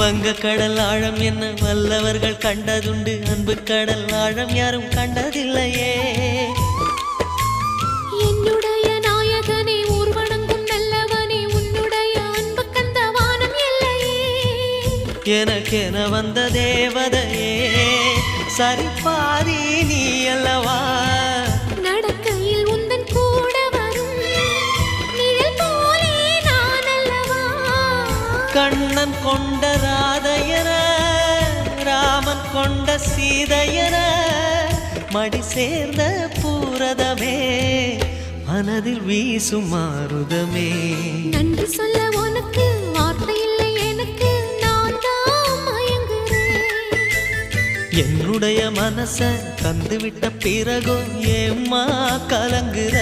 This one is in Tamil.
வங்க கடல் ஆழம் என்ன வல்லவர்கள் கண்டதுண்டு, அன்பு கடல் ஆழம் யாரும் கண்டதில்லையே. என்னுடைய நாயகனே ஊர்வணங்கும் நல்லவனே, உன்னுடைய அன்பு கந்த வானம் எல்லையே. எனக்கென வந்த தேவதையே சரிபாதி நீ அல்லவா. நடக்கையில் உந்தன் கூட வரும் நிழல் போலே நான் அல்லவா. கண்ணன் கொண்ட ராதையர ராமன் கொண்ட சீதையர மடி சேர்ந்த பூரதமே மனதில் வீசும் மாருதமே. நன்றி சொல்ல உனக்கு வார்த்தை இல்லை எனக்கு, நான் தான் மயங்குறேன். என்னுடைய மனச தந்துவிட்ட பிறகும் ஏம்மா கலங்குற.